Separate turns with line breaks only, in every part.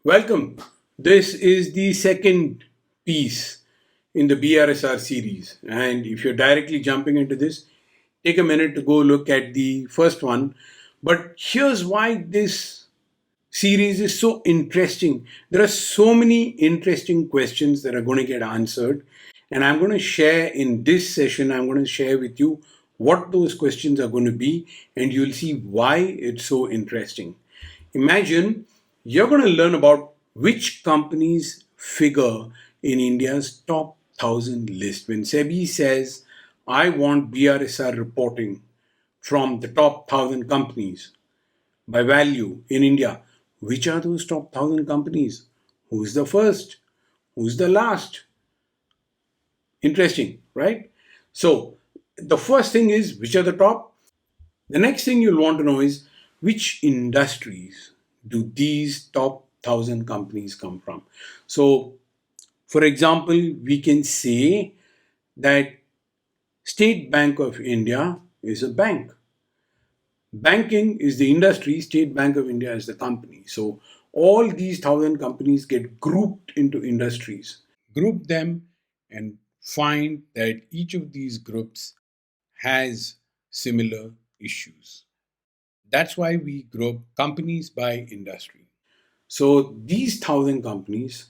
Welcome. This is the second piece in the BRSR series. And if you're directly jumping into this, take a minute to go look at the first one. But here's why this series is so interesting. There are so many interesting questions that are going to get answered. And I'm going to share in this session, I'm going to share with you what those questions are going to be, and you'll see why it's so interesting. Imagine you're going to learn about which companies figure in India's top 1,000 list. When SEBI says, I want BRSR reporting from the top 1,000 companies by value in India, which are those top 1,000 companies? Who's the first? Who's the last? Interesting, right? So, the first thing is which are the top? The next thing you'll want to know is which industries do these top 1,000 companies come from? So, for example, we can say that State Bank of India is a bank. Banking is the industry, State Bank of India is the company. So, all these 1,000 companies get grouped into industries. Group them and find that each of these groups has similar issues. That's why we group companies by industry. So these 1,000 companies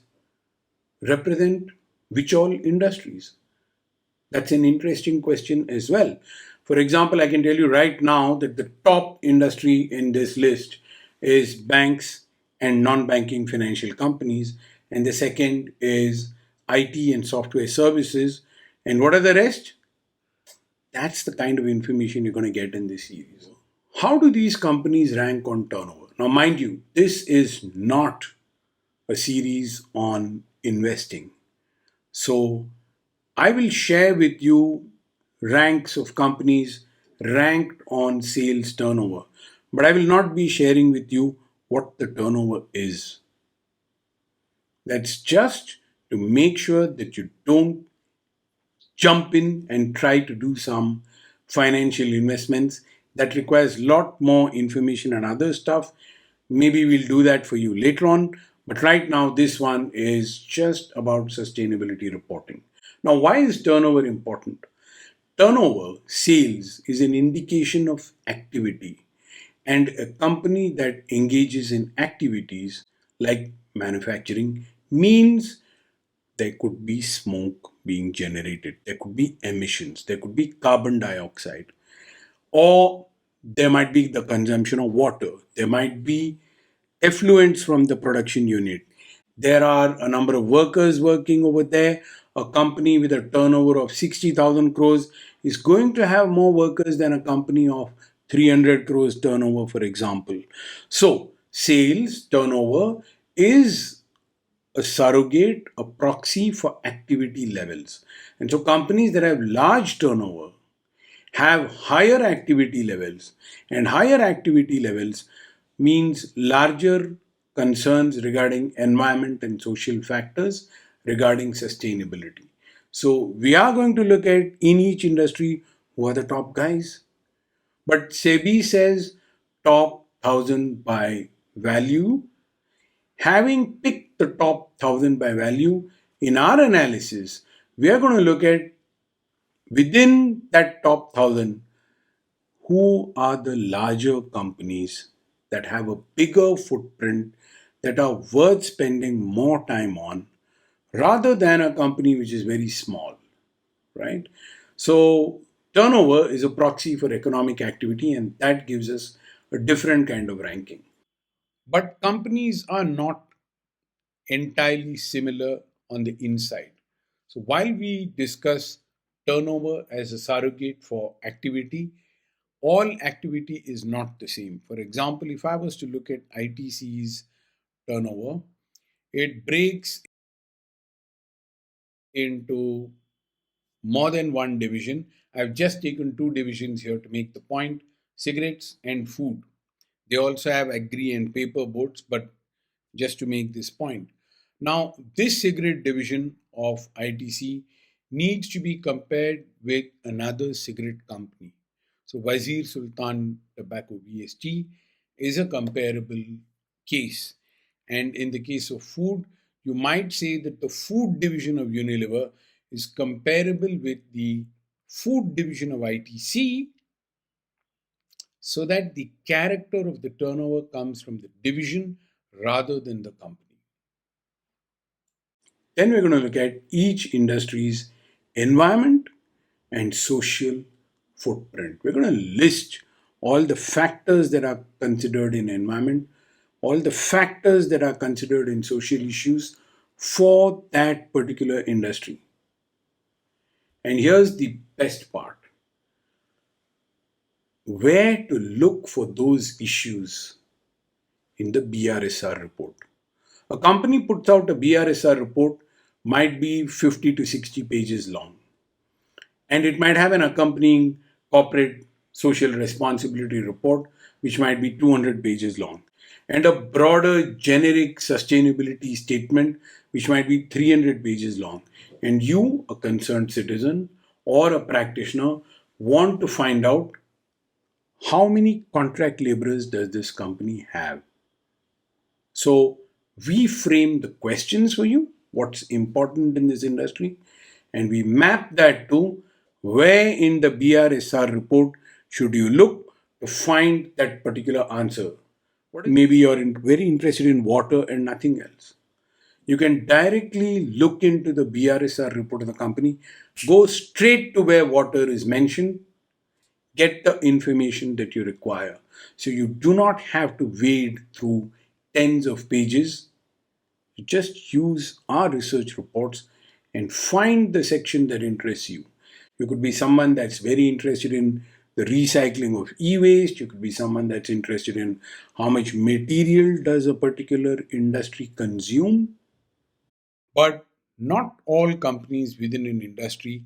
represent which all industries? That's an interesting question as well. For example, I can tell you right now that the top industry in this list is banks and non banking financial companies, and the second is IT and software services. And what are the rest? That's the kind of information you're going to get in this series. How do these companies rank on turnover? Now, mind you, this is not a series on investing. So, I will share with you ranks of companies ranked on sales turnover, but I will not be sharing with you what the turnover is. That's just to make sure that you don't jump in and try to do some financial investments that requires a lot more information and other stuff. Maybe we'll do that for you later on, but right now this one is just about sustainability reporting. Now, why is turnover important? Turnover, sales, is an indication of activity, and a company that engages in activities like manufacturing means there could be smoke being generated, there could be emissions, there could be carbon dioxide, or there might be the consumption of water, there might be effluents from the production unit. There are a number of workers working over there. A company with a turnover of 60,000 crores is going to have more workers than a company of 300 crores turnover, for example. So, sales turnover is a surrogate, a proxy for activity levels. And so companies that have large turnover have higher activity levels, and higher activity levels means larger concerns regarding environment and social factors regarding sustainability. So we are going to look at in each industry who are the top guys. But SEBI says top 1,000 by value. Having picked the top 1,000 by value, in our analysis, we are going to look at within that top 1,000 who are the larger companies that have a bigger footprint that are worth spending more time on rather than a company which is very small, right? So, turnover is a proxy for economic activity, and that gives us a different kind of ranking. But companies are not entirely similar on the inside. So while we discuss turnover as a surrogate for activity, all activity is not the same. For example, if I was to look at ITC's turnover, it breaks into more than one division. I've just taken two divisions here to make the point: cigarettes and food. They also have agri and paper boats, but just to make this point. Now, this cigarette division of ITC needs to be compared with another cigarette company. So, Wazir Sultan Tobacco VST is a comparable case. And in the case of food, you might say that the food division of Unilever is comparable with the food division of ITC, so that the character of the turnover comes from the division rather than the company. Then we're going to look at each industry's environment and social footprint. We're going to list all the factors that are considered in environment, all the factors that are considered in social issues for that particular industry. And here's the best part: where to look for those issues in the BRSR report. A company puts out a BRSR report, might be 50 to 60 pages long, and it might have an accompanying corporate social responsibility report, which might be 200 pages long, and a broader generic sustainability statement, which might be 300 pages long. And you, a concerned citizen or a practitioner, want to find out how many contract laborers does this company have. So we frame the questions for you, what's important in this industry, and we map that to where in the BRSR report should you look to find that particular answer. Maybe you're very interested in water and nothing else. You can directly look into the BRSR report of the company, go straight to where water is mentioned, get the information that you require. So you do not have to wade through tens of pages. You just use our research reports and find the section that interests you. You could be someone that's very interested in the recycling of e-waste. You could be someone that's interested in how much material does a particular industry consume. But not all companies within an industry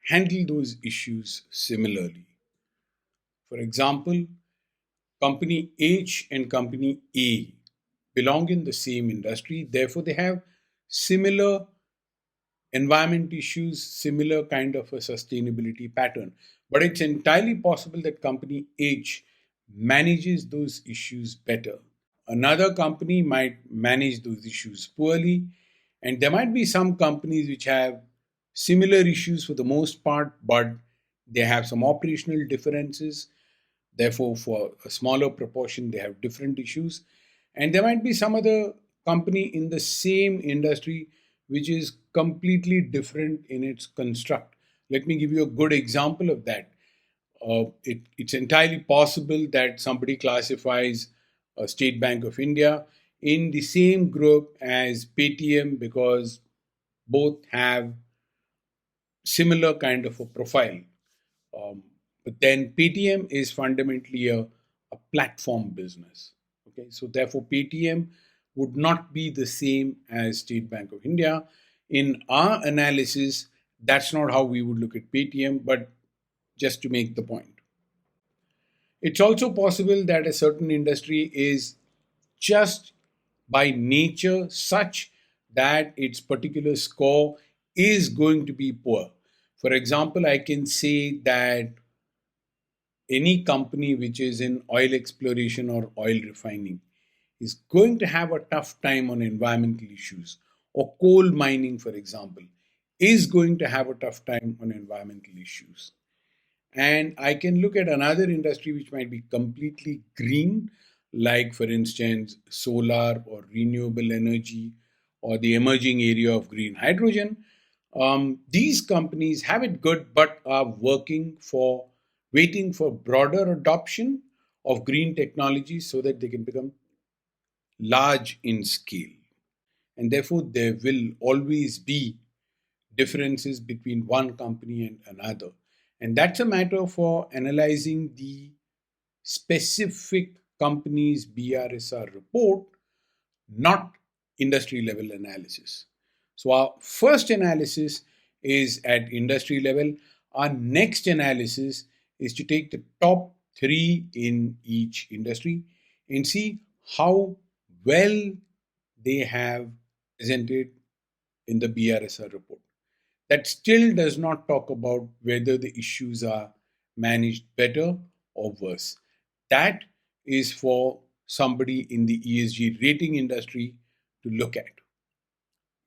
handle those issues similarly. For example, company H and company A belong in the same industry, therefore, they have similar environment issues, similar kind of a sustainability pattern. But it's entirely possible that company H manages those issues better. Another company might manage those issues poorly, and there might be some companies which have similar issues for the most part, but they have some operational differences. Therefore, for a smaller proportion, they have different issues. And there might be some other company in the same industry which is completely different in its construct. Let me give you a good example of that. It's entirely possible that somebody classifies State Bank of India in the same group as Paytm because both have similar kind of a profile. Um, but then Paytm is fundamentally a platform business. Okay, so therefore Paytm would not be the same as State Bank of India. In our analysis, that's not how we would look at Paytm, but just to make the point. It's also possible that a certain industry is just by nature such that its particular score is going to be poor. For example, I can say that any company which is in oil exploration or oil refining is going to have a tough time on environmental issues, or coal mining, for example, is going to have a tough time on environmental issues. And I can look at another industry which might be completely green, like, for instance, solar or renewable energy or the emerging area of green hydrogen. These companies have it good but are waiting for broader adoption of green technology so that they can become large in scale. And therefore, there will always be differences between one company and another. And that's a matter for analyzing the specific company's BRSR report, not industry level analysis. So, our first analysis is at industry level. Our next analysis is to take the top three in each industry and see how well they have presented in the BRSR report. That still does not talk about whether the issues are managed better or worse. That is for somebody in the ESG rating industry to look at.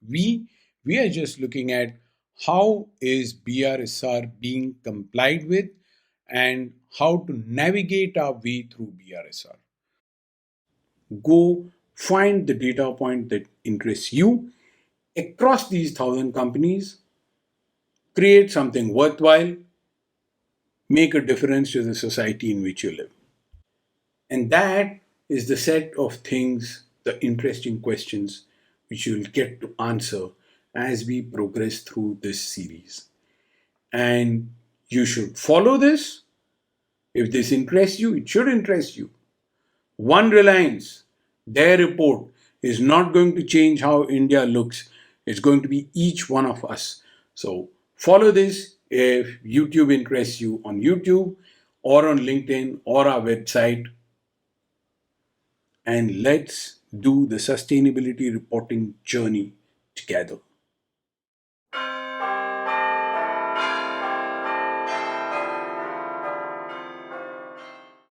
We we are just looking at how is BRSR being complied with and how to navigate our way through BRSR. Go find the data point that interests you across these 1,000 companies, create something worthwhile, make a difference to the society in which you live. And that is the set of things, the interesting questions which you'll get to answer as we progress through this series. And you should follow this. If this interests you, it should interest you. One Reliance, their report is not going to change how India looks. It's going to be each one of us. So follow this if YouTube interests you on YouTube or on LinkedIn or our website. And let's do the sustainability reporting journey together.